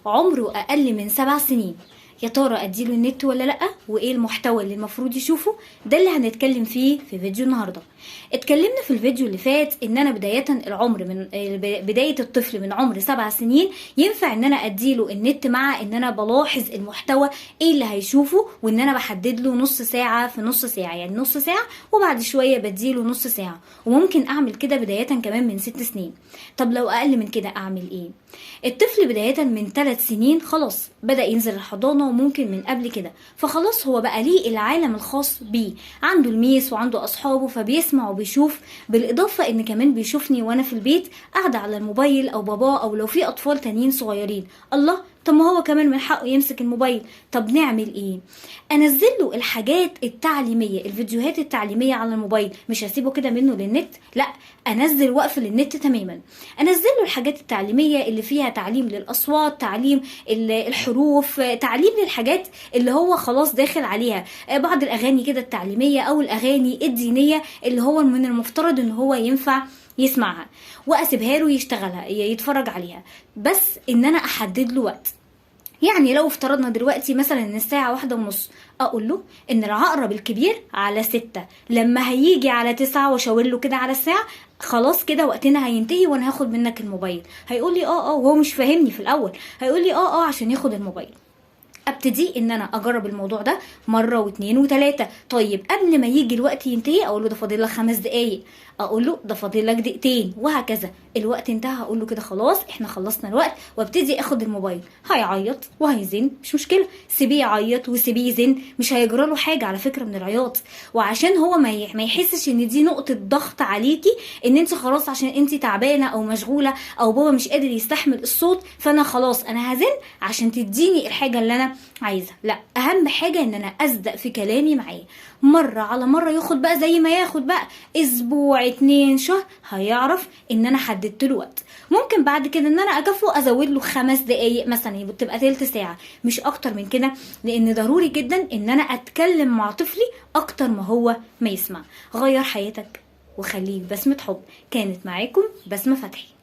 عمره اقل من 7 سنين، يا ترى اديله النت ولا لا؟ وايه المحتوى اللي المفروض يشوفه؟ ده اللي هنتكلم فيه في فيديو النهارده. اتكلمنا في الفيديو اللي فات ان انا بداية الطفل من عمر 7 سنين ينفع ان انا اديله النت، مع ان انا بلاحظ المحتوى ايه اللي هيشوفه، وان انا بحدد له نص ساعة في نص ساعة، يعني نص ساعة وبعد شوية بديله نص ساعة. وممكن اعمل كده بداية كمان من 6 سنين. طب لو اقل من كده اعمل ايه؟ الطفل بداية من 3 سنين خلاص بدأ ينزل الحضانة، وممكن من قبل كده، فخلاص هو بقى ليه العالم الخاص بيه، عنده الميس وعنده أصحابه، فبيسمع وبيشوف. بالإضافة إن كمان بيشوفني وأنا في البيت قاعدة على الموبايل أو باباه، أو لو في أطفال تانيين صغيرين. الله، طب ما هو كمان من حقه يمسك الموبايل. طب نعمل ايه؟ انزل له الحاجات التعليميه، الفيديوهات التعليميه على الموبايل، مش هسيبه كده منه للنت، لا، انزل واقفل النت تماما. انزل له الحاجات التعليميه اللي فيها تعليم للاصوات، تعليم الحروف، تعليم للحاجات اللي هو خلاص داخل عليها، بعض الاغاني كده التعليميه او الاغاني الدينيه اللي هو من المفترض ان هو ينفع يسمعها، واسيبها له يشتغلها يتفرج عليها. بس ان انا احدد له وقت. يعني لو افترضنا دلوقتي مثلا ان الساعة 1:30، اقول له ان العقرب الكبير على 6، لما هيجي على 9 واشاور له كده على الساعة، خلاص كده وقتنا هينتهي وانا هاخد منك الموبايل. هيقول لي وهو مش فاهمني في الاول، هيقول لي عشان ياخد الموبايل. ابتدي ان انا اجرب الموضوع ده مرة واثنين وثلاثة. طيب قبل ما يجي الوقت ينتهي اقول له ده فاضل لك 5 دقايق، اقول له ده فاضل لك دقيقتين، وهكذا. الوقت انتهى هقول له كده خلاص احنا خلصنا الوقت، وابتدي اخد الموبايل. هيعيط وهيزن، مش مشكله، سيبيه يعيط وسيبيه يزن، مش هيجرى له حاجه على فكره من العياط. وعشان هو ما يحسش ان دي نقطه ضغط عليكي، ان انت خلاص عشان انت تعبانه او مشغوله او بابا مش قادر يستحمل الصوت، فانا خلاص انا هزن عشان تديني الحاجه اللي انا عايزها. لا، اهم حاجه ان انا اصدق في كلامي معاه. مره على مره ياخد بقى زي ما ياخد بقى اسبوع 2 شهر، هيعرف ان انا حددت له وقت. ممكن بعد كده ان انا اكافئه، ازود له 5 دقايق مثلا، تبقى تلت ساعه، مش اكتر من كده، لان ضروري جدا ان انا اتكلم مع طفلي اكتر ما هو ما يسمع. غير حياتك وخليك بسمة حب. كانت معاكم بسمة فتحي.